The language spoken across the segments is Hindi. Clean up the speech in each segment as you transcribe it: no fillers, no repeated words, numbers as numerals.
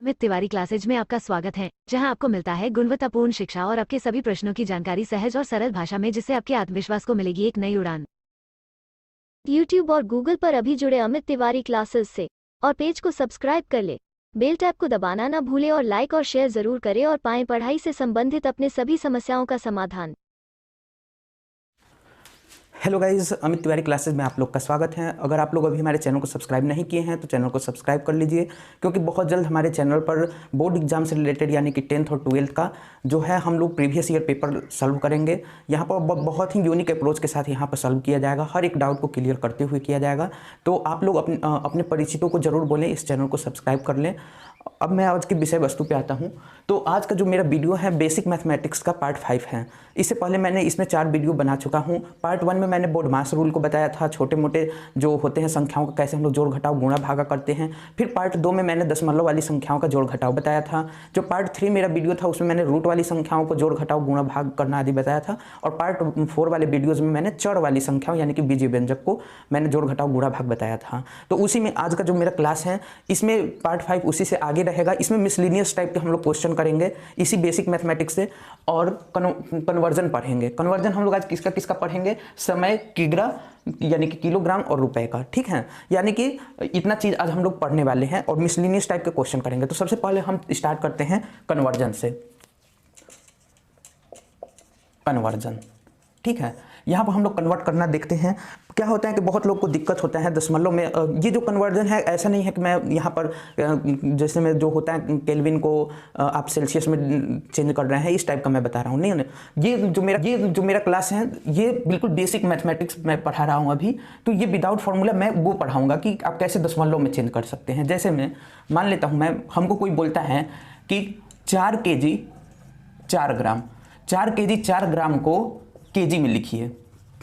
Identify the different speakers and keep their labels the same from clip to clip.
Speaker 1: अमित तिवारी क्लासेज में आपका स्वागत है, जहां आपको मिलता है गुणवत्तापूर्ण शिक्षा और आपके सभी प्रश्नों की जानकारी सहज और सरल भाषा में, जिससे आपके आत्मविश्वास को मिलेगी एक नई उड़ान।
Speaker 2: YouTube और Google पर अभी जुड़े अमित तिवारी क्लासेस से और पेज को सब्सक्राइब कर ले। बेल टैब को दबाना ना भूले और लाइक और शेयर जरूर करें और पाएं पढ़ाई से संबंधित अपने सभी समस्याओं का समाधान।
Speaker 3: Hello guys, Amit Tiwari classes में आप लोग का स्वागत है। अगर आप लोग अभी हमारे चैनल को सब्सक्राइब नहीं किए हैं तो चैनल को सब्सक्राइब कर लीजिए, क्योंकि बहुत जल्द हमारे चैनल पर बोर्ड एग्जाम से रिलेटेड यानी कि 10th और 12th का जो है हम लोग प्रीवियस ईयर पेपर सॉल्व करेंगे। यहाँ पर बहुत ही यूनिक अप्रोच के साथ यहाँ पर सॉल्व किया जाएगा, हर एक डाउट को क्लियर करते हुए किया जाएगा। तो आप लोग अपने परिचितों को ज़रूर बोलें इस चैनल को सब्सक्राइब कर लें। अब मैं आज की विषय वस्तु पे आता हूँ। तो आज का जो मेरा वीडियो है बेसिक मैथमेटिक्स का पार्ट 5 है। इससे पहले मैंने इसमें 4 वीडियो बना चुका हूँ। पार्ट 1 में मैंने बोर्डमास रूल को बताया था, छोटे मोटे जो होते हैं संख्याओं का कैसे हम लोग जोड़ घटाव गुणा भागा करते हैं। फिर पार्ट 2 में मैंने दशमलव वाली संख्याओं का जोड़ घटाव बताया था। जो पार्ट 3 मेरा वीडियो था उसमें मैंने रूट वाली संख्याओं को जोड़ घटाव गुणा भाग करना आदि बताया था। और पार्ट 4 वाले वीडियोज़ में मैंने चर वाली संख्याओं यानी कि बीजीय व्यंजक को मैंने जोड़ घटाव गुणा भाग बताया था। तो उसी में आज का जो मेरा क्लास है इसमें पार्ट 5 उसी से आगे रहेगा। इसमें मिसलिनियस टाइप के हम लोग क्वेश्चन करेंगे इसी बेसिक मैथमेटिक्स से, और कन्वर्जन पढ़ेंगे। कन्वर्जन हम लोग आज किसका किसका पढ़ेंगे, समय, किग्रा यानी कि किलोग्राम और रुपए का, ठीक है। यानी कि इतना चीज़ आज हम लोग पढ़ने वाले हैं और मिसलिनियस टाइप के क्वेश्चन करेंगे। तो सबसे पहले हम स्टार्ट करते हैं कन्वर्जन से। कन्वर्जन, ठीक है। यहाँ पर हम लोग कन्वर्ट करना देखते हैं। क्या होता है कि बहुत लोग को दिक्कत होता है दशमलव में। ये जो कन्वर्जन है ऐसा नहीं है कि मैं यहाँ पर जैसे में जो होता है केल्विन को आप सेल्सियस में चेंज कर रहे हैं, इस टाइप का मैं बता रहा हूँ। नहीं, ये जो मेरा क्लास है ये बिल्कुल बेसिक मैथमेटिक्स मैं पढ़ा रहा हूँ अभी। तो ये विदाउट फार्मूला मैं वो पढ़ाऊँगा कि आप कैसे दशमलव में चेंज कर सकते हैं। जैसे मैं मान लेता हूँ, हमको कोई बोलता है कि 4 kg 4 ग्राम, 4 kg 4 ग्राम को केजी में लिखिए,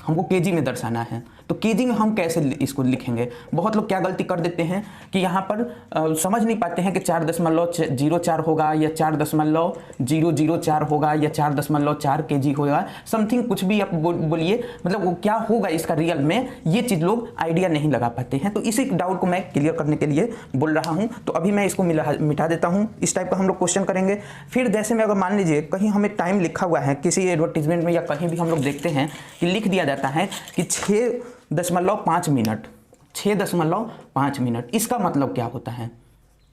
Speaker 3: हमको केजी में दर्शाना है। तो केजी में हम कैसे इसको लिखेंगे। बहुत लोग क्या गलती कर देते हैं कि यहाँ पर समझ नहीं पाते हैं कि 4.04 होगा या 4.004 होगा या 4.4 केजी होगा, समथिंग कुछ भी आप बोलिए, मतलब वो क्या होगा इसका रियल में, ये चीज़ लोग आइडिया नहीं लगा पाते हैं। तो इसी डाउट को मैं क्लियर करने के लिए बोल रहा हूँ। तो अभी मैं इसको मिटा देता हूँ। इस टाइप का हम लोग क्वेश्चन करेंगे। फिर जैसे में अगर मान लीजिए कहीं हमें टाइम लिखा हुआ है किसी एडवर्टीजमेंट में या कहीं भी हम लोग देखते हैं कि लिख दिया जाता है कि 6.5 मिनट, 6.5 मिनट, इसका मतलब क्या होता है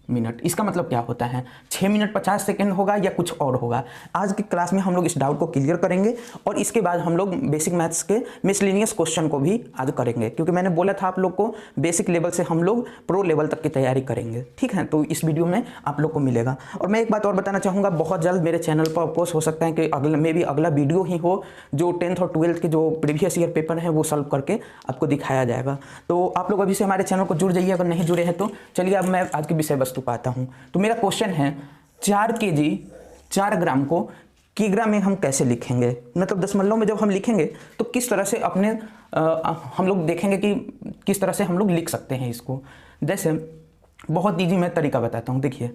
Speaker 3: मिनट, इसका मतलब क्या होता है 6 मिनट 50 सेकंड होगा या कुछ और होगा। आज की क्लास में हम लोग इस डाउट को क्लियर करेंगे और इसके बाद हम लोग बेसिक मैथ्स के मिसलिनियस क्वेश्चन को भी आज करेंगे, क्योंकि मैंने बोला था आप लोग को बेसिक लेवल से हम लोग प्रो लेवल तक की तैयारी करेंगे, ठीक है। तो इस वीडियो में आप लोग को मिलेगा। और मैं एक बात और बताना चाहूँगा, बहुत जल्द मेरे चैनल पर ऑफकोर्स हो सकता है कि अगला वीडियो ही हो जो 10th और 12th के जो प्रीवियस ईयर पेपर हैं वो सॉल्व करके आपको दिखाया जाएगा। तो आप लोग अभी से हमारे चैनल को जुड़ जाइए अगर नहीं जुड़े हैं तो। चलिए अब मैं आज की विषय वस्तु पाता हूं। तो मेरा क्वेश्चन है 4 kg 4 ग्राम को किग्रा में हम कैसे लिखेंगे, मतलब दशमलव में जब हम लिखेंगे तो किस तरह से अपने हम लोग देखेंगे कि किस तरह से हम लोग लिख सकते हैं इसको। जैसे बहुत ईजी मैं तरीका बताता हूं। देखिए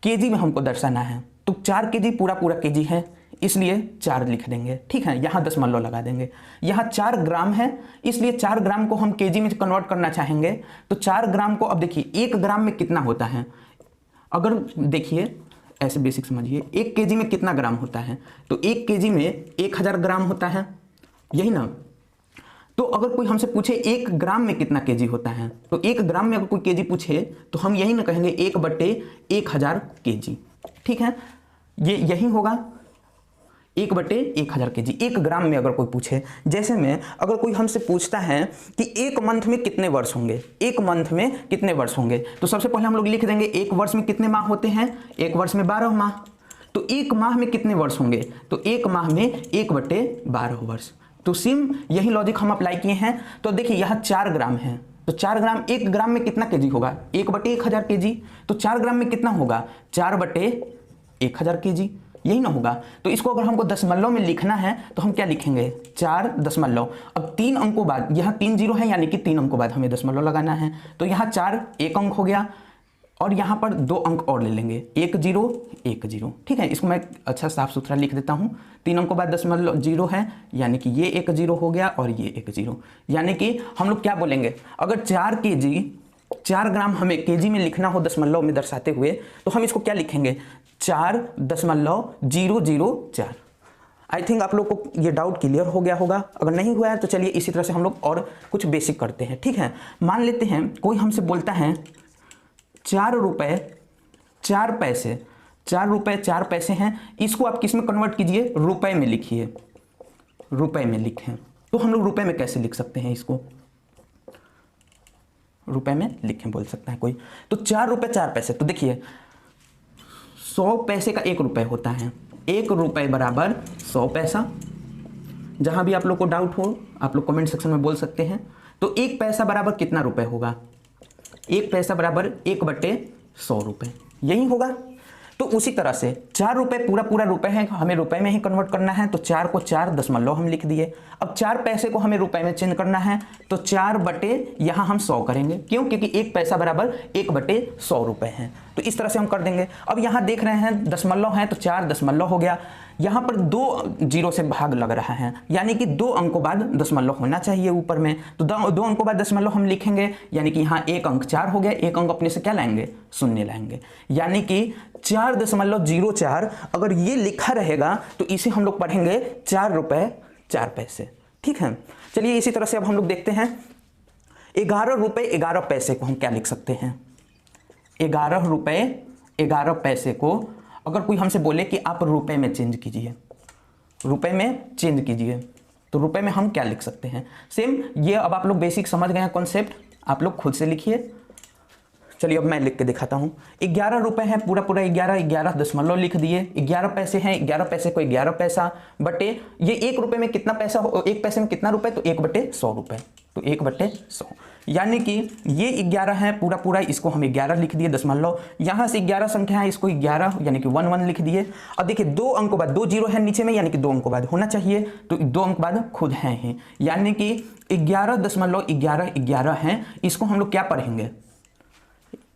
Speaker 3: केजी में हमको दर्शाना है, तो 4 kg पूरा केजी है इसलिए 4 लिख देंगे, ठीक है। यहाँ दशमलव लगा देंगे। यहाँ 4 ग्राम है इसलिए 4 ग्राम को हम केजी में कन्वर्ट करना चाहेंगे। तो 4 ग्राम को, अब देखिए 1 ग्राम में कितना होता है, अगर देखिए ऐसे बेसिक समझिए, 1 केजी में कितना ग्राम होता है, तो 1 केजी में 1000 ग्राम होता है, यही ना। तो अगर कोई हमसे पूछे 1 ग्राम में कितना केजी होता है, तो 1 ग्राम में अगर कोई केजी पूछे तो हम यही ना कहेंगे 1/1000 केजी, ठीक है। ये यही होगा 1/1000 केजी 1 ग्राम में अगर कोई पूछे। जैसे में अगर कोई हमसे पूछता है कि 1 मंथ में कितने वर्ष होंगे, 1 मंथ में कितने वर्ष होंगे, तो सबसे पहले हम लोग लिख देंगे 1 वर्ष में कितने माह होते हैं, 1 वर्ष में 12 माह। तो 1 माह में कितने वर्ष होंगे, तो 1 माह में 1/12 वर्ष। तो सेम यही लॉजिक हम अप्लाई किए हैं। तो देखिए यहाँ 4 ग्राम है, तो 4 ग्राम, 1 ग्राम में कितना केजी होगा, 1/1000 केजी। तो 4 ग्राम में कितना होगा, 4/1000 केजी, यही ना होगा। तो इसको अगर हमको दशमलव में लिखना है तो हम क्या लिखेंगे, 4 दशमलव। अब 3 अंकों बाद, यहाँ 3 जीरो है यानी कि 3 अंकों बाद हमें दशमलव लगाना है। तो यहाँ 4 एक अंक हो गया और यहाँ पर 2 अंक और ले लेंगे, 1 0 1 0, ठीक है। इसको मैं अच्छा साफ सुथरा लिख देता हूँ। 3 अंकों बाद दशमलव 0 है यानी कि ये 1 0 हो गया और ये 1 0, यानी कि हम लोग क्या बोलेंगे, अगर 4 kg 4 ग्राम हमें केजी में लिखना हो दशमलव में दर्शाते हुए, तो हम इसको क्या लिखेंगे, 4.004। आई थिंक आप लोग को ये डाउट क्लियर हो गया होगा। अगर नहीं हुआ है तो चलिए इसी तरह से हम लोग और कुछ बेसिक करते हैं। ठीक है, मान लेते हैं कोई हमसे बोलता है 4 रुपये 4 पैसे, 4 रुपये 4 पैसे हैं, इसको आप किस में कन्वर्ट कीजिए, रुपए में लिखिए, रुपए में लिखें। तो हम लोग रुपए में कैसे लिख सकते हैं, इसको रुपए में लिखें बोल सकता है कोई। तो 4 रुपये 4 पैसे, तो देखिए 100 पैसे का 1 रुपये होता है, 1 रुपये बराबर 100 पैसा। जहां भी आप लोग को डाउट हो आप लोग कमेंट सेक्शन में बोल सकते हैं। तो 1 पैसा बराबर कितना रुपए होगा, 1 पैसा बराबर 1/100 रुपये, यही होगा। तो उसी तरह से 4 रुपये पूरा पूरा रुपए है, हमें रुपए में ही कन्वर्ट करना है, तो 4 को 4 दशमलव हम लिख दिए। अब 4 पैसे को हमें रुपए में चेंज करना है, तो 4 बटे यहाँ हम 100 करेंगे, क्यों, क्योंकि 1 पैसा बराबर 1/100 रुपये है। तो इस तरह से हम कर देंगे। अब यहाँ देख रहे हैं दशमलव है, तो 4 दशमलव हो गया। यहाँ पर 2 जीरो से भाग लग रहा है, यानी कि 2 अंकों बाद दशमलव होना चाहिए ऊपर में, तो 2 अंकों बाद दशमलव हम लिखेंगे, यानी कि यहाँ 1 अंक 4 हो गया, 1 अंक अपने से क्या लाएंगे, शून्य लाएंगे, यानी कि 4.04। अगर ये लिखा रहेगा तो इसे हम लोग पढ़ेंगे 4 रुपये 4 पैसे। ठीक है, चलिए इसी तरह से अब हम लोग देखते हैं 11 रुपये 11 पैसे को हम क्या लिख सकते हैं। 11 रुपये 11 पैसे को अगर कोई हमसे बोले कि आप रुपए में चेंज कीजिए, रुपए में चेंज कीजिए, तो रुपए में हम क्या लिख सकते हैं। सेम ये अब आप लोग बेसिक समझ गए हैं कॉन्सेप्ट, आप लोग खुद से लिखिए। चलिए अब मैं लिख के दिखाता हूँ। 11 रुपये है, पूरा पूरा 11 दशमलव लिख दिए। 11 पैसे हैं, 11 पैसे को 11 पैसा बटे ये 1 रुपये में कितना पैसा, 1 पैसे में कितना रुपए, तो 1/100 रुपये, तो 1/100, यानी कि ये 11 है पूरा पूरा, इसको हम 11 लिख दिए दशमलव। यहाँ से 11 संख्या है, इसको 11 यानी कि 1 लिख दिए। अब देखिए 2 अंकों बाद 2 जीरो है नीचे में, यानी कि 2 अंकों बाद होना चाहिए, तो 2 अंक बाद खुद हैं ही, यानी कि 11.11 है। इसको हम लोग क्या पढ़ेंगे,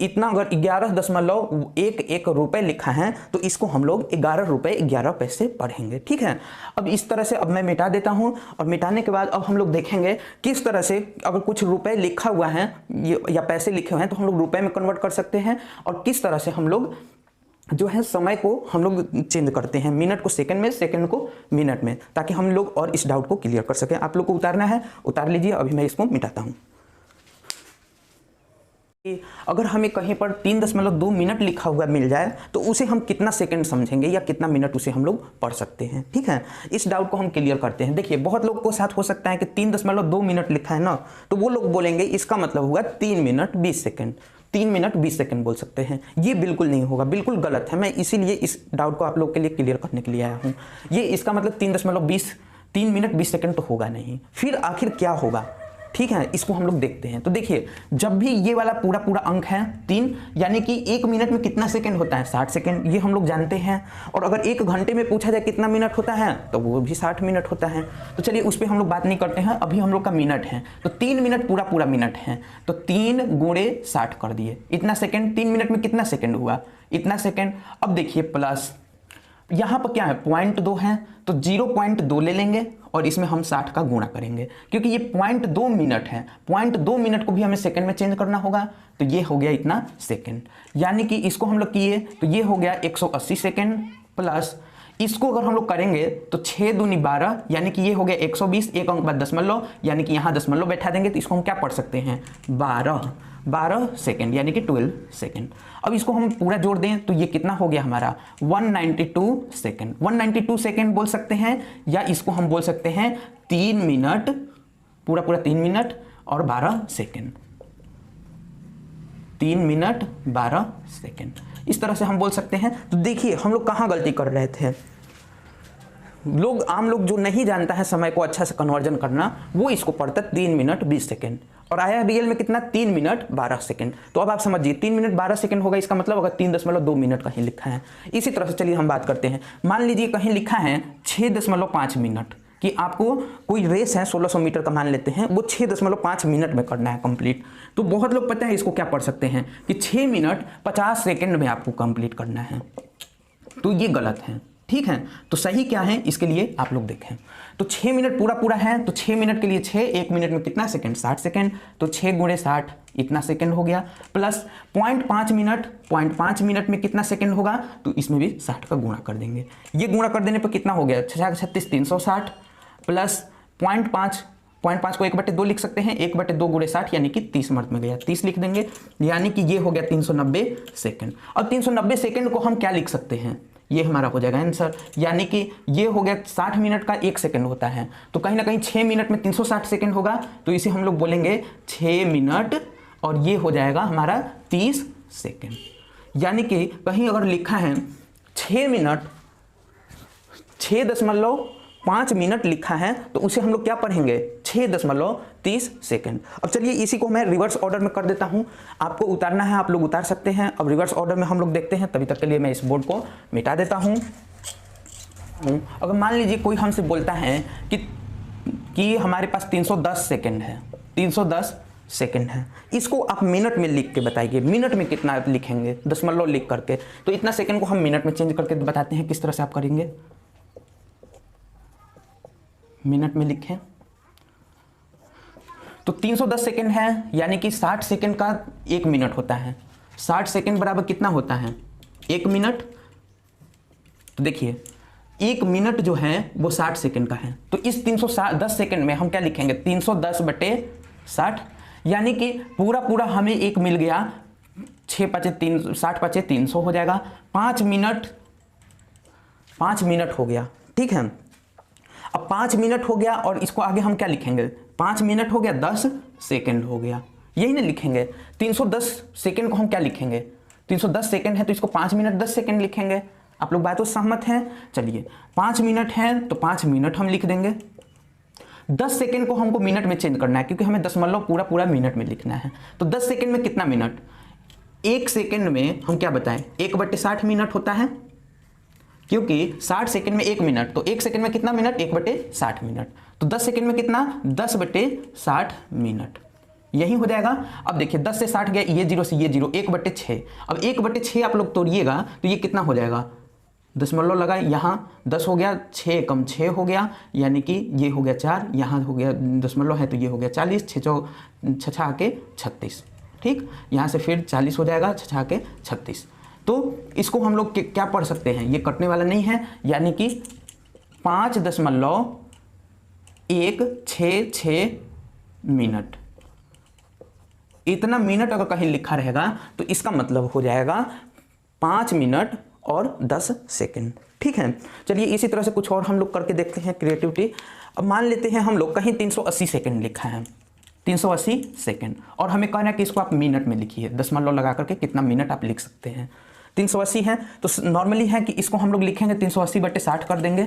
Speaker 3: इतना अगर 11.11 रुपये लिखा है तो इसको हम लोग 11 रुपये 11 पैसे पढ़ेंगे। ठीक है, अब इस तरह से अब मैं मिटा देता हूं, और मिटाने के बाद अब हम लोग देखेंगे किस तरह से अगर कुछ रुपए लिखा हुआ है या पैसे लिखे हुए हैं तो हम लोग रुपए में कन्वर्ट कर सकते हैं, और किस तरह से हम लोग जो है समय को हम लोग चेंज करते हैं, मिनट को सेकंड में, सेकंड को मिनट में, ताकि हम लोग और इस डाउट को क्लियर कर सकें। आप लोग को उतारना है, उतार लीजिए। अभी मैं इसको मिटाता हूँ। अगर हमें कहीं पर 3.2 मिनट लिखा हुआ मिल जाए तो उसे हम कितना सेकंड समझेंगे या कितना मिनट उसे हम लोग पढ़ सकते हैं। ठीक है, इस डाउट को हम क्लियर करते हैं। देखिए बहुत लोग को साथ हो सकता है कि 3.2 मिनट लिखा है ना, तो वो लोग बोलेंगे इसका मतलब हुआ 3 मिनट 20 सेकंड, 3 मिनट 20 सेकंड बोल सकते हैं। ये बिल्कुल नहीं होगा, बिल्कुल गलत है। मैं इसीलिए इस डाउट को आप लोग के लिए क्लियर करने के लिए आया हूँ। ये इसका मतलब 3 मिनट 20 सेकंड तो होगा नहीं। फिर आखिर क्या होगा, ठीक है, इसको हम लोग देखते हैं। तो देखिए जब भी ये वाला पूरा पूरा अंक है 3, यानी कि 1 मिनट में कितना सेकंड होता है, 60 सेकंड, ये हम लोग जानते हैं। और अगर 1 घंटे में पूछा जाए कितना मिनट होता है तो वो भी 60 मिनट होता है। तो चलिए उस पर हम लोग बात नहीं करते हैं, अभी हम लोग का मिनट है, तो 3 मिनट पूरा पूरा मिनट है, तो 3 गुणे 60 कर दिए, इतना सेकेंड। 3 मिनट में कितना सेकेंड हुआ, इतना सेकेंड। अब देखिए प्लस यहाँ पर क्या है, 0.2 है, तो 0.2 ले लेंगे और इसमें हम 60 का गुणा करेंगे, क्योंकि ये 0.2 मिनट है। 0.2 मिनट को भी हमें सेकंड में चेंज करना होगा, तो ये हो गया इतना सेकंड, यानी कि इसको हम लोग किए तो ये हो गया 180 सेकंड, प्लस इसको अगर हम लोग करेंगे तो 6 दूनी 12, यानी कि ये हो गया 120, 1 अंक बाद दशमलव, यानी कि यहाँ दशमलव बैठा देंगे, तो इसको हम क्या पढ़ सकते हैं, 12 सेकेंड, यानी कि 12 सेकेंड। अब इसको हम पूरा जोड़ दें तो ये कितना हो गया हमारा, 192 सेकेंड। 192 सेकेंड बोल सकते हैं, या इसको हम बोल सकते हैं 3 मिनट, पूरा पूरा 3 मिनट और 12 सेकेंड, 3 मिनट 12 सेकेंड, इस तरह से हम बोल सकते हैं। तो देखिए हम लोग कहाँ गलती कर रहे थे, आम लोग जो नहीं जानता है समय को अच्छा से कन्वर्जन करना, वो इसको पढ़ता 3 मिनट 20 सेकेंड, और आया रियल में कितना, 3 मिनट 12 सेकेंड। तो अब आप समझिए 3 मिनट 12 सेकेंड होगा, इसका मतलब अगर 3.2 मिनट कहीं लिखा है। इसी तरह से चलिए हम बात करते हैं, मान लीजिए कहीं लिखा है 6.5 मिनट, कि आपको कोई रेस है 1600 मीटर का मान लेते हैं, वो 6.5 मिनट में करना है कंप्लीट। तो बहुत लोग पता है इसको क्या पढ़ सकते हैं कि 6 मिनट 50 सेकेंड में आपको कंप्लीट करना है, तो ये गलत है। ठीक है, तो सही क्या है इसके लिए आप लोग देखें। तो 6 मिनट पूरा पूरा है, तो 6 मिनट के लिए 6, 1 मिनट में कितना सेकंड, 60 सेकंड, तो 6 गुणे 60 इतना सेकंड हो गया, प्लस 0.5 मिनट, 0.5 मिनट में कितना सेकंड होगा, तो इसमें भी 60 का गुणा कर देंगे। ये गुणा कर देने पर कितना हो गया, 36 360 प्लस 0.5 को 1/2 लिख सकते हैं, 1/2 गुणे 60 यानी कि 30 मिनट में गया, 30 लिख देंगे, यानी कि ये हो गया 390 सेकंड। और 390 सेकंड को हम क्या लिख सकते हैं, ये हमारा हो जाएगा आंसर, यानी कि ये हो गया 60 मिनट का 1 सेकंड होता है, तो कहीं ना कहीं 6 मिनट में 360 सेकंड होगा, तो इसे हम लोग बोलेंगे 6 मिनट और ये हो जाएगा हमारा 30 सेकंड। यानी कि कहीं अगर लिखा है 6 मिनट 6.5 मिनट लिखा है, तो उसे हम लोग क्या पढ़ेंगे 6.30 सेकंड। अब चलिए इसी को मैं रिवर्स ऑर्डर में कर देता हूं, आपको उतारना है आप लोग उतार सकते हैं। अब रिवर्स ऑर्डर में हम लोग देखते हैं, तभी तक के लिए मैं इस बोर्ड को मिटा देता हूं। अगर मान लीजिए कोई हमसे बोलता है कि हमारे पास 310 सेकंड है, 310 सेकंड है, इसको आप मिनट में लिख के बताइए, मिनट में कितना लिखेंगे, दशमलव लिख करके, तो इतना सेकंड को हम मिनट में चेंज करके बताते हैं, किस तरह से आप करेंगे, मिनट में लिखें। तो 310 सेकंड है, यानी कि 60 सेकंड का 1 मिनट होता है, 60 सेकंड बराबर कितना होता है 1 मिनट। तो देखिए 1 मिनट जो है वो 60 सेकंड का है, तो इस 310 सेकंड में हम क्या लिखेंगे 310/60, यानी कि पूरा पूरा हमें 1 मिल गया, 6 5 3 60 5 300 हो जाएगा, 5 मिनट हो गया, ठीक है। अब 5 मिनट हो गया और इसको आगे हम क्या लिखेंगे, 5 मिनट हो गया 10 सेकंड हो गया, यही ना लिखेंगे। 310 सेकंड को हम क्या लिखेंगे, 310 सेकंड है तो इसको 5 मिनट 10 सेकंड लिखेंगे। आप लोग बातों से सहमत हैं? चलिए 5 मिनट है तो 5 मिनट हम लिख देंगे। 10 सेकंड को हमको मिनट में चेंज करना है, क्योंकि हमें दशमलव पूरा पूरा मिनट में लिखना है। तो 10 सेकंड में कितना मिनट, 1 सेकंड में हम क्या बताएं 1/60 मिनट होता है, क्योंकि 60 सेकंड में 1 मिनट, तो 1 सेकंड में कितना मिनट 1/60 मिनट, तो 10 सेकंड में कितना 10/60 मिनट, यही हो जाएगा। अब देखिए 10 से 60 गया, ये 0 से ये 0, 1/6। अब 1/6 आप लोग तोड़िएगा तो ये कितना हो जाएगा, दशमलव लगा, यहाँ 10 हो गया, 6 कम 6 हो गया, यानी कि ये हो गया 4, यहाँ हो गया दशमलव है तो ये हो गया 40, 6 के 36, ठीक, यहाँ से फिर 40 हो जाएगा, 6 के 36। तो इसको हम लोग क्या पढ़ सकते हैं, ये कटने वाला नहीं है, यानी कि 5.166 मिनट। इतना मिनट अगर कहीं लिखा रहेगा तो इसका मतलब हो जाएगा 5 मिनट और 10 सेकंड, ठीक है। चलिए इसी तरह से कुछ और हम लोग करके देखते हैं क्रिएटिविटी। अब मान लेते हैं हम लोग कहीं 380 सेकंड लिखा है, 380 सेकंड, और हमें कहना है कि इसको आप मिनट में लिखिए, दशमलव लगा करके कितना मिनट आप लिख सकते हैं। 380 है तो नॉर्मली है कि इसको हम लोग लिखेंगे 380/60 कर देंगे,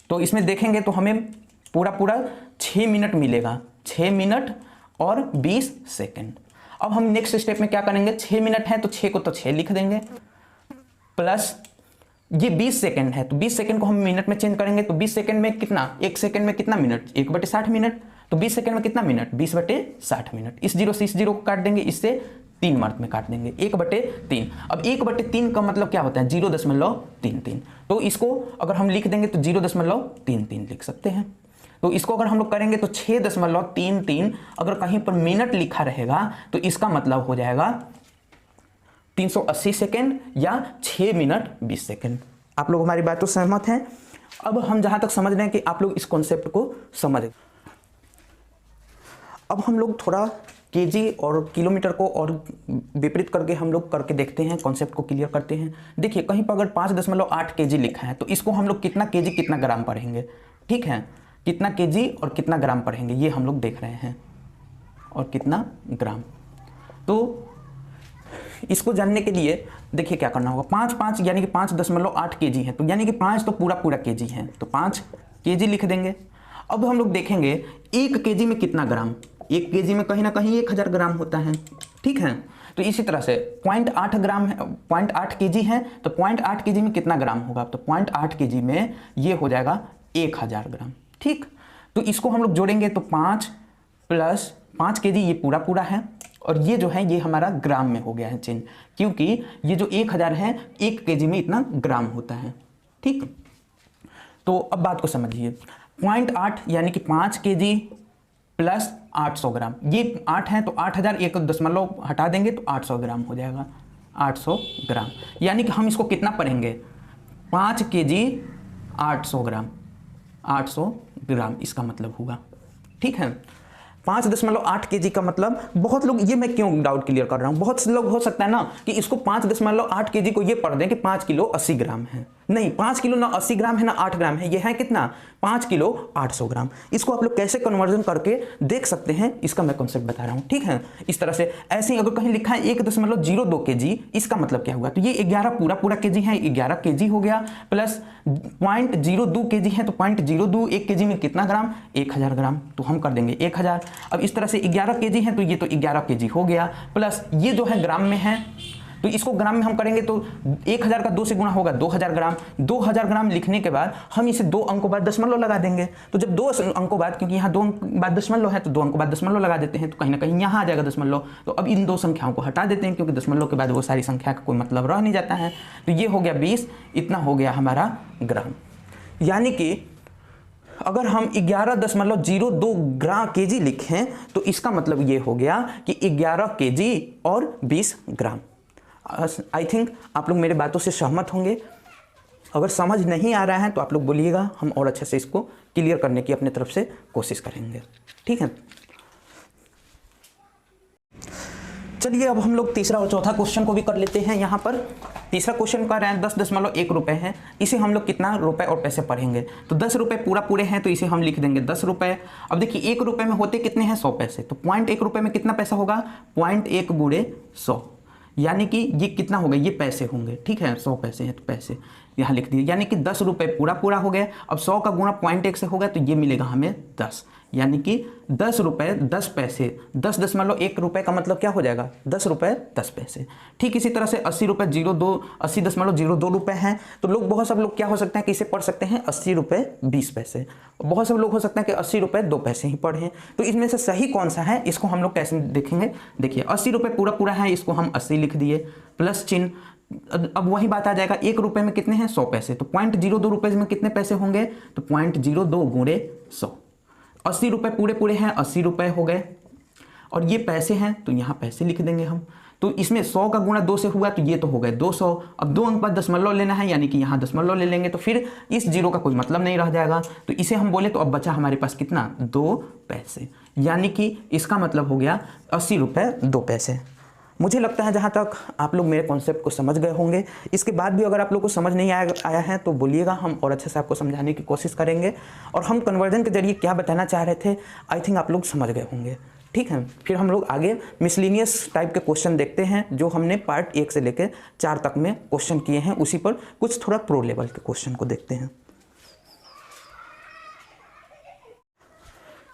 Speaker 3: तो इसमें देखेंगे तो हमें पूरा पूरा 6 मिनट मिलेगा, 6 मिनट और 20 सेकंड। अब हम नेक्स्ट स्टेप में क्या करेंगे, 6 मिनट है तो 6 को तो 6 लिख देंगे, प्लस ये 20 सेकंड है तो 20 सेकंड को हम मिनट में चेंज करेंगे, तो 20 सेकंड में कितना, 1 सेकंड में कितना मिनट 1/60 मिनट, तो 20 सेकंड में कितना मिनट 20/60 मिनट। इस 0 से इस 0 को काट देंगे, इससे 3 मार्क में काट देंगे, 1/3। अब 1/3 का मतलब क्या होता है 0.33, तो इसको अगर हम लिख देंगे तो 0.33 लिख सकते हैं। तो इसको अगर हम लोग करेंगे तो 6.33 अगर कहीं पर मिनट लिखा रहेगा तो इसका मतलब हो जाएगा 380 सेकेंड या 6 मिनट 20 सेकेंड। आप लोग हमारी बातों से सहमत हैं? अब हम जहां तक समझ रहे हैं कि आप लोग इस कॉन्सेप्ट को समझ, अब हम लोग थोड़ा केजी और किलोमीटर को और विपरीत करके हम लोग करके देखते हैं, कॉन्सेप्ट को क्लियर करते हैं। देखिए कहीं पर अगर 5.8 केजी लिखा है तो इसको हम लोग कितना केजी कितना ग्राम पढ़ेंगे, ठीक है, कितना केजी और कितना ग्राम पढ़ेंगे ये हम लोग देख रहे हैं, और कितना ग्राम। तो इसको जानने के लिए देखिए क्या करना होगा, 5 यानी कि 5.8 केजी है, तो यानी कि 5 तो पूरा पूरा केजी है, तो 5 केजी लिख देंगे। अब हम लोग देखेंगे 1 केजी में कितना ग्राम, 1 केजी में कहीं ना कहीं 1000 ग्राम होता है, ठीक है। तो इसी तरह से 0.8 ग्राम है, 0.8 केजी है, तो 0.8 केजी में कितना ग्राम होगा, तो 0.8 केजी में ये हो जाएगा 1000 ग्राम, ठीक। तो इसको हम लोग जोड़ेंगे तो 5 + 5 केजी ये पूरा पूरा है, और ये जो है ये हमारा ग्राम में हो गया है चेंज, क्योंकि ये जो 1000 है 1 केजी में इतना ग्राम होता है, ठीक। तो अब बात को समझिए, 0.8 यानी कि 5 kg प्लस 800 ग्राम, ये 8 है तो 8000 एक दशमलव हटा देंगे तो 800 ग्राम हो जाएगा, 800 ग्राम। यानी कि हम इसको कितना पढ़ेंगे, 5 kg 800 ग्राम, 800 ग्राम इसका मतलब होगा। ठीक है, 5.8 kg का मतलब, बहुत लोग, ये मैं क्यों डाउट क्लियर कर रहा हूँ, बहुत से लोग हो सकता है ना कि इसको 5.8 kg को ये पढ़ दें कि 5 किलो 80 ग्राम है। नहीं, 5 किलो ना 80 ग्राम है ना 8 ग्राम है, ये है कितना, 5 किलो 800 ग्राम। इसको आप लोग कैसे कन्वर्जन करके देख सकते हैं, इसका मैं कॉन्सेप्ट बता रहा हूँ। ठीक है, इस तरह से ऐसे ही अगर कहीं लिखा है 1.02 kg, इसका मतलब क्या हुआ, तो ये 11 पूरा kg है, 11 kg हो गया, प्लस 0.02 kg है तो 0.02, 1 kg में कितना ग्राम, 1000 ग्राम, तो हम कर देंगे 1000। अब इस तरह से 11 kg है तो ये तो 11 kg हो गया, प्लस ये जो है ग्राम में है तो इसको ग्राम में हम करेंगे तो 1000 का 2 से गुणा होगा 2000 ग्राम। 2000 ग्राम लिखने के बाद हम इसे 2 अंकों बाद दशमलव लगा देंगे। तो जब 2 अंकों बाद, क्योंकि यहाँ 2 अंक बाद दशमलव है तो 2 अंकों बाद दशमलव लगा देते हैं, तो कहीं ना कहीं यहाँ आ जाएगा दशमलव। तो अब इन 2 संख्याओं को हटा देते हैं, क्योंकि दशमलव के बाद वो सारी संख्या का कोई मतलब रह नहीं जाता है। तो ये हो गया 20, इतना हो गया हमारा ग्राम। यानी कि अगर हम 11.02 ग्राम kg लिखें तो इसका मतलब ये हो गया कि 11 kg और 20 ग्राम। आई थिंक आप लोग मेरे बातों से सहमत होंगे। अगर समझ नहीं आ रहा है तो आप लोग बोलिएगा, हम और अच्छे से इसको क्लियर करने की अपने तरफ से कोशिश करेंगे। ठीक है, चलिए अब हम लोग तीसरा और चौथा क्वेश्चन को भी कर लेते हैं। यहाँ पर तीसरा क्वेश्चन का रैंक 10.1 रुपये है। इसे हम लोग कितना रुपए और पैसे पढ़ेंगे, तो 10 रुपये पूरे हैं तो इसे हम लिख देंगे 10 रुपये। अब देखिए 1 रुपये में होते कितने हैं, 100 पैसे, तो 0.1 रुपये में कितना पैसा होगा, 0.1 गुणे 100, यानी कि ये कितना होगा, ये पैसे होंगे। ठीक है, 100 पैसे हैं तो पैसे यहाँ लिख दिए, यानी कि 10 रुपये पूरा हो गया। अब 100 का गुणा 0.1 से होगा तो ये मिलेगा हमें 10, यानी कि 10 रुपये 10 पैसे, 10.1 रुपये का मतलब क्या हो जाएगा, 10 रुपये 10 पैसे। ठीक इसी तरह से 80 रुपये 80.02 रुपये हैं, तो लोग बहुत सब लोग क्या हो सकते हैं कि इसे पढ़ सकते हैं 80 रुपये 20 पैसे। बहुत सब लोग हो सकते हैं कि 80 रुपये 2 पैसे ही पढ़ें। तो इसमें से सही कौन सा है, इसको हम लोग कैसे देखेंगे। देखिए 80 रुपये पूरा है, इसको हम 80 लिख दिए, प्लस चिन्ह। अब वही बात आ जाएगा, 1 रुपये में कितने हैं, 100 पैसे, तो 0.02 रुपये में कितने पैसे होंगे, तो 0.02 गुणे 100। 80 रुपये पूरे हैं, 80 रुपये हो गए, और ये पैसे हैं तो यहाँ पैसे लिख देंगे हम। तो इसमें 100 का गुणा 2 से हुआ तो ये तो हो गए 200। अब 2 अंक बाद दशमलव लेना है, यानी कि यहाँ दशमलव ले लेंगे, तो फिर इस जीरो का कोई मतलब नहीं रह जाएगा। तो इसे हम बोले तो अब बचा हमारे पास कितना, 2 पैसे, यानी कि इसका मतलब हो गया 80 रुपये 2 पैसे। मुझे लगता है जहाँ तक आप लोग मेरे कॉन्सेप्ट को समझ गए होंगे। इसके बाद भी अगर आप लोग को समझ नहीं आया है तो बोलिएगा, हम और अच्छे से आपको समझाने की कोशिश करेंगे। और हम कन्वर्जन के जरिए क्या बताना चाह रहे थे, आई थिंक आप लोग समझ गए होंगे। ठीक है, फिर हम लोग आगे मिसलिनियस टाइप के क्वेश्चन देखते हैं, जो हमने पार्ट 1 से लेकर 4 तक में क्वेश्चन किए हैं, उसी पर कुछ थोड़ा प्रो लेवल के क्वेश्चन को देखते हैं।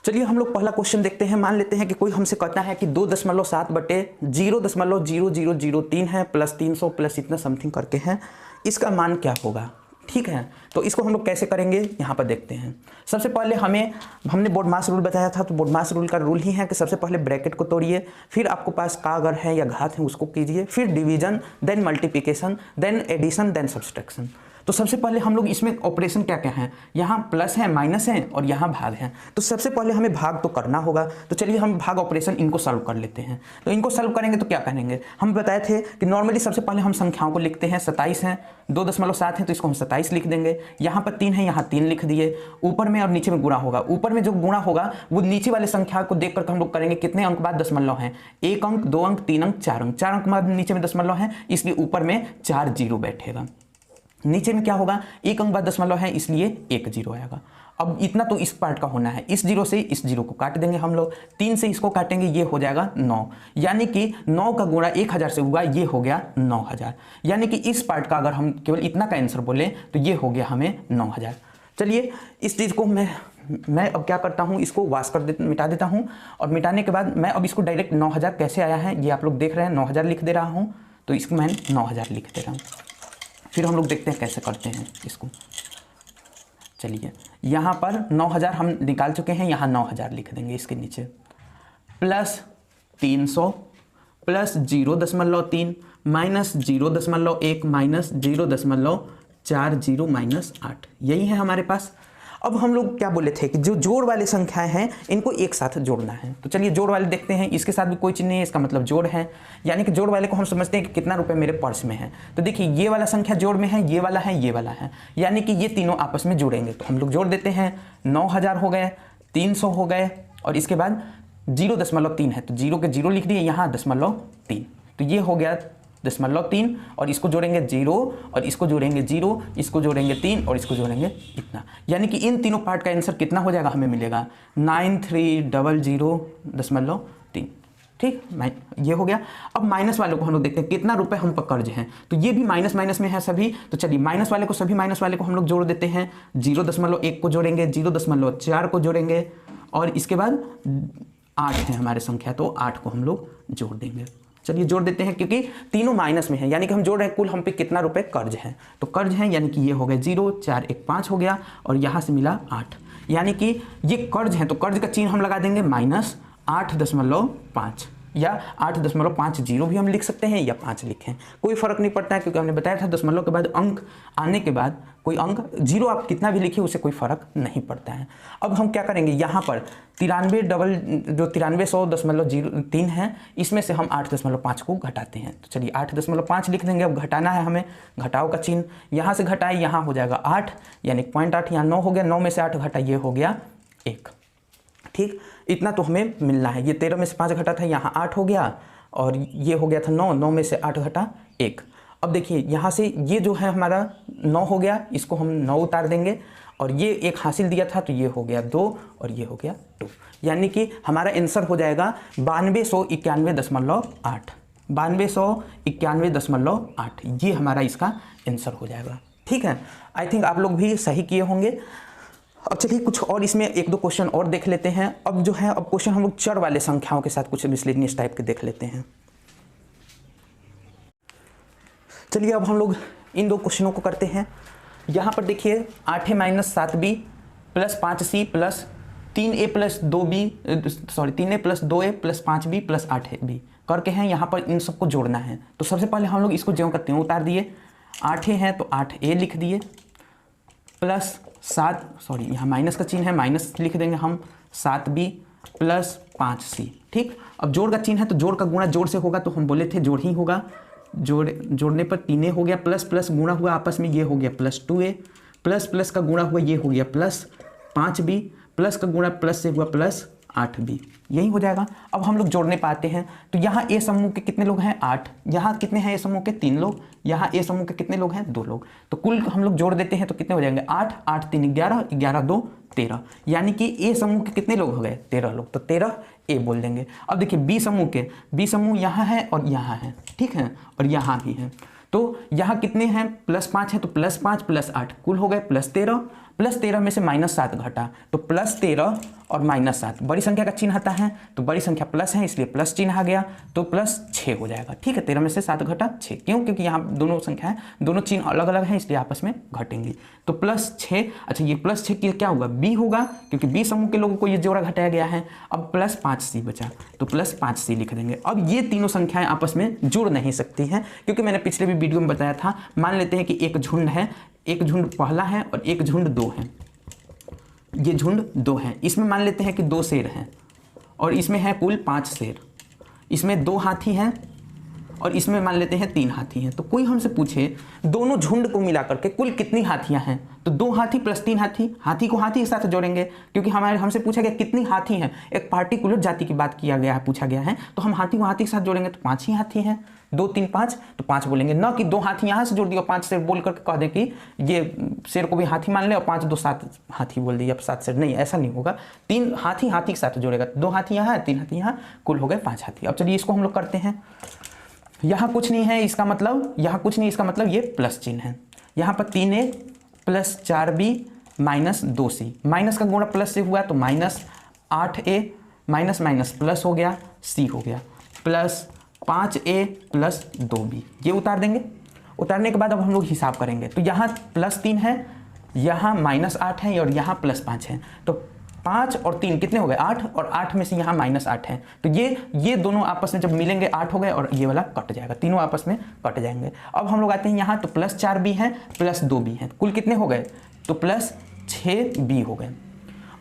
Speaker 3: चलिए हम लोग पहला क्वेश्चन देखते हैं। मान लेते हैं कि कोई हमसे कहता है कि 2.7 बटे 0.0003 है, प्लस 300 प्लस इतना समथिंग करके है, इसका मान क्या होगा। ठीक है, तो इसको हम लोग कैसे करेंगे यहाँ पर देखते हैं। सबसे पहले हमने बोडमास रूल बताया था, तो बोडमास रूल का रूल ही है कि सबसे पहले ब्रैकेट को तोड़िए, फिर आपको पास का अगर है या घात है उसको कीजिए, फिर division, then multiplication, then addition, then subtraction. तो सबसे पहले हम लोग इसमें ऑपरेशन क्या क्या है, यहाँ प्लस है, माइनस है और यहाँ भाग है। तो सबसे पहले हमें भाग तो करना होगा, तो चलिए हम भाग ऑपरेशन इनको सॉल्व कर लेते हैं। तो इनको सॉल्व करेंगे तो क्या करेंगे, हम बताए थे कि नॉर्मली सबसे पहले हम संख्याओं को लिखते हैं। 27 है, 2.7 है तो इसको हम 27 लिख देंगे। यहाँ पर 3 है, यहाँ 3 लिख दिए। ऊपर में और नीचे में गुणा होगा, ऊपर में जो गुणा होगा वो नीचे वाले संख्या को देख करके हम लोग करेंगे कितने अंक बाद दशमलव है, 1 अंक, 2 अंक, 3 अंक, 4 अंक। 4 अंक बाद नीचे में दशमलव है, इसलिए ऊपर में 4 जीरो बैठेगा। नीचे में क्या होगा, 1 अंक बाद दशमलव है, इसलिए 1 जीरो आएगा। अब इतना तो इस पार्ट का होना है, इस जीरो से इस जीरो को काट देंगे हम लोग, 3 से इसको काटेंगे, ये हो जाएगा 9, यानी कि 9 का गुणा 1000 से हुआ, ये हो गया 9000। यानी कि इस पार्ट का अगर हम केवल इतना का आंसर बोले तो ये हो गया हमें 9000। चलिए इस चीज़ को मैं अब क्या करता हूँ, इसको वाश कर मिटा देता हूँ, और मिटाने के बाद मैं अब इसको डायरेक्ट 9000 कैसे आया है ये आप लोग देख रहे हैं, 9000 लिख दे रहा हूँ। तो इसको मैं 9000 लिख दे रहा हूँ, फिर हम लोग देखते हैं कैसे करते हैं इसको। चलिए यहाँ पर 9000 हम निकाल चुके हैं, यहाँ 9000 लिख देंगे इसके नीचे, plus 300 plus 0.3 minus 0.1 minus 0.2 4 0 minus 8, यही है हमारे पास। अब हम लोग क्या बोले थे कि जो जोड़ वाले संख्याएं हैं इनको एक साथ जोड़ना है। तो चलिए जोड़ वाले देखते हैं, इसके साथ भी कोई चिन्ह नहीं है, इसका मतलब जोड़ है। यानी कि जोड़ वाले को हम समझते हैं कि कितना रुपए मेरे पर्स में है। तो देखिए ये वाला संख्या जोड़ में है, ये वाला है, ये वाला है, यानी कि ये तीनों आपस में जुड़ेंगे। तो हम लोग जोड़ देते हैं, 9000 हो गए, 300 हो गए, और इसके बाद 0.3 है तो 0 के 0 लिख दिए, यहाँ 0.3, तो ये हो गया 0.3, और इसको जोड़ेंगे 0, और इसको जोड़ेंगे 0, इसको जोड़ेंगे 3, और इसको जोड़ेंगे इतना। यानी कि इन तीनों पार्ट का आंसर कितना हो जाएगा, हमें मिलेगा 9300.3। ठीक, ये हो गया। अब माइनस वाले को हम लोग देखते हैं कितना रुपए हम पर कर्ज है। तो ये भी माइनस माइनस में है सभी, तो चलिए माइनस वाले को, सभी माइनस वाले को हम लोग जोड़ देते हैं। 0.1 को जोड़ेंगे, 0.4 को जोड़ेंगे, और इसके बाद 8 है हमारे संख्या, तो 8 को हम लोग जोड़ देंगे। चलिए जोड़ देते हैं, क्योंकि तीनों माइनस में है, यानी कि हम जोड़ रहे हैं कुल हम पे कितना रुपए कर्ज है। तो कर्ज है यानी कि ये हो गया 0, 4 1 5 हो गया, और यहाँ से मिला 8, यानी कि ये कर्ज है। तो कर्ज का चिन्ह हम लगा देंगे -8.5, या 8.50 भी हम लिख सकते हैं, या 5 लिखें, कोई फर्क नहीं पड़ता है, क्योंकि हमने बताया था दशमलव के बाद अंक आने के बाद कोई अंक 0 आप कितना भी लिखिए उससे कोई फर्क नहीं पड़ता है। अब हम क्या करेंगे, यहाँ पर 93 है, इसमें से हम 8.5 को घटाते हैं। तो चलिए 8.5 लिख देंगे। अब घटाना है हमें, घटाओ का चिन्ह, यहाँ से घटाए यहाँ हो जाएगा 8, यानी 0.8, यहाँ 9 हो गया, 9 में से 8 घटा ये हो गया 1। ठीक, इतना तो हमें मिलना है। ये 13 में से 5 घटा था, यहाँ 8 हो गया, और ये हो गया था 9, 9 में से 8 घटा 1। अब देखिए यहाँ से ये जो है हमारा 9 हो गया, इसको हम 9 उतार देंगे, और ये 1 हासिल दिया था तो ये हो गया 2, और ये हो गया 2, यानी कि हमारा आंसर हो जाएगा 9291.8, 9291.8, ये हमारा इसका आंसर हो जाएगा। ठीक है, आई थिंक आप लोग भी सही किए होंगे। अब चलिए कुछ और इसमें 1-2 क्वेश्चन और देख लेते हैं। अब जो है, अब क्वेश्चन हम लोग चर वाले संख्याओं के साथ कुछ मिसलेनियस टाइप के देख लेते हैं। चलिए अब हम लोग इन 2 क्वेश्चनों को करते हैं। यहाँ पर देखिए 8a - 7b + 5c + 3a + 2b, sorry 3a + 2a + 5b + 8b करके हैं। यहाँ पर इन सबको जोड़ना है। तो सबसे पहले हम लोग इसको ज्यों करते हैं उतार दिए, 8a है तो 8a लिख दिए, प्लस 7, सॉरी यहाँ माइनस का चिन्ह है, माइनस लिख देंगे हम, 7b + 5c। ठीक, अब जोड़ का चिन्ह है तो जोड़ का गुणा जोड़ से होगा, तो हम बोले थे जोड़ ही होगा। जोड़ने पर 3a हो गया, प्लस प्लस गुणा हुआ आपस में, ये हो गया +2a, प्लस प्लस का गुणा हुआ ये हो गया +5b, प्लस का गुणा प्लस से हुआ +8b, यही हो जाएगा। अब हम लोग जोड़ने पाते हैं। तो यहाँ ए समूह के कितने लोग हैं, 8, यहाँ कितने हैं ए समूह के, 3 लोग, यहाँ ए समूह के कितने लोग हैं, 2 लोग। तो कुल हम लोग जोड़ देते हैं तो कितने हो जाएंगे, 8, 8 3 11, 11 2 13, यानी कि ए समूह के कितने लोग हो गए, 13 लोग, तो 13 ए बोल देंगे। अब देखिए बी समूह यहाँ है और यहाँ है, ठीक है, और यहाँ भी है। तो यहाँ कितने हैं, +5 है तो +5 + 8 कुल हो गए +13, +13 में से -7 घटा तो +13 और -7 बड़ी संख्या का चिन्ह आता है, तो बड़ी संख्या प्लस है इसलिए प्लस चिन्ह आ गया, तो +6 हो जाएगा। ठीक है, 13 में से 7 घटा 6, क्यों, क्योंकि यहाँ दोनों संख्याएं, दोनों चिन्ह अलग अलग हैं इसलिए आपस में घटेंगी। तो +6, अच्छा ये +6 की क्या होगा, बी होगा, क्योंकि बी समूह के लोगों को ये जोड़ा घटाया गया है। अब +5c बचा तो +5c लिख देंगे। अब ये तीनों संख्याएं आपस में जुड़ नहीं सकती हैं, क्योंकि मैंने पिछले भी वीडियो में बताया था। मान लेते हैं कि एक झुंड है, एक झुंड पहला है और एक झुंड 2 है, ये झुंड 2 है, इसमें मान लेते हैं कि 2 शेर हैं और इसमें है कुल 5 शेर, इसमें 2 हाथी हैं और इसमें मान लेते हैं 3 हाथी हैं। तो कोई हमसे पूछे दोनों झुंड को मिला करके कुल कितनी हाथियां हैं, तो 2 हाथी + 3 हाथी, हाथी को हाथी के साथ जोड़ेंगे, क्योंकि हमसे पूछा गया कितनी हाथी हैं, एक पार्टिकुलर जाति की बात किया गया है, पूछा गया है, तो हम हाथी को हाथी के साथ जोड़ेंगे तो 5 ही हाथी हैं, 2 3 5, तो 5 बोलेंगे, ना कि 2 हाथी यहाँ से जोड़ दिया 5 शेर बोल करके कह दें कि ये शेर को भी हाथी मान ले और 5 2 7 हाथी बोल दिए, अब 7 शेर, नहीं, ऐसा नहीं होगा। 3 हाथी हाथी के साथ जोड़ेगा, 2 हाथी यहाँ है, 3 हाथी यहाँ, कुल हो गए 5 हाथी। अब चलिए इसको हम लोग करते हैं। यहाँ कुछ नहीं है, इसका मतलब यहाँ कुछ नहीं, इसका मतलब ये प्लस चिन्ह है। यहाँ पर 3a + 4b - 2c, माइनस का गुणा प्लस से हुआ तो -8a, माइनस माइनस प्लस हो गया, c हो गया, प्लस 5a + 2b, ये उतार देंगे। उतारने के बाद अब हम लोग हिसाब करेंगे, तो यहाँ +3 है, यहाँ -8 है और यहाँ +5 है, तो 5 और 3 कितने हो गए 8, और 8 में से यहाँ -8 है, तो ये दोनों आपस में जब मिलेंगे 8 हो गए और ये वाला कट जाएगा, तीनों आपस में कट जाएंगे। अब हम लोग आते हैं यहाँ, तो +4b है +2b है, कुल कितने हो गए, तो +6b हो गए।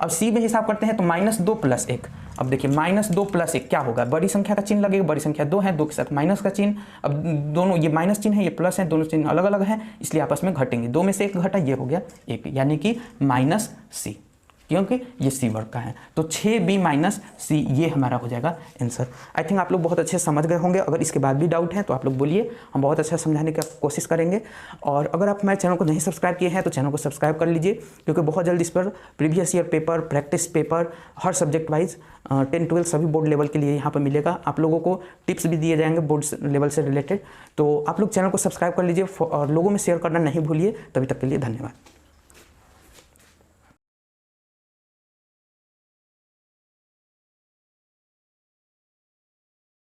Speaker 3: अब c में हिसाब करते हैं तो -2 + 1। अब देखिए -2 + 1 क्या होगा, बड़ी संख्या का चिन्ह लगेगा, बड़ी संख्या 2 है, 2 के साथ माइनस का चिन्ह। अब दोनों ये माइनस चिन्ह है, ये प्लस है, दोनों चिन्ह अलग अलग हैं, इसलिए आपस में घटेंगे। 2 में से 1 घटा, ये हो गया 1, यानी कि -c, क्योंकि ये सी वर्ग का है। तो 6b - c ये हमारा हो जाएगा आंसर। आई थिंक आप लोग बहुत अच्छे समझ गए होंगे। अगर इसके बाद भी डाउट है तो आप लोग बोलिए, हम बहुत अच्छा समझाने की कोशिश करेंगे। और अगर आप हमारे चैनल को नहीं सब्सक्राइब किए हैं तो चैनल को सब्सक्राइब कर लीजिए, क्योंकि बहुत जल्द इस पर previous year paper, practice paper, हर सब्जेक्ट वाइज 10, 12 सभी बोर्ड लेवल के लिए यहाँ पर मिलेगा। आप लोगों को टिप्स भी दिए जाएंगे बोर्ड लेवल से रिलेटेड। तो आप लोग चैनल को सब्सक्राइब कर लीजिए और लोगों में शेयर करना नहीं भूलिए। तभी तक के लिए धन्यवाद।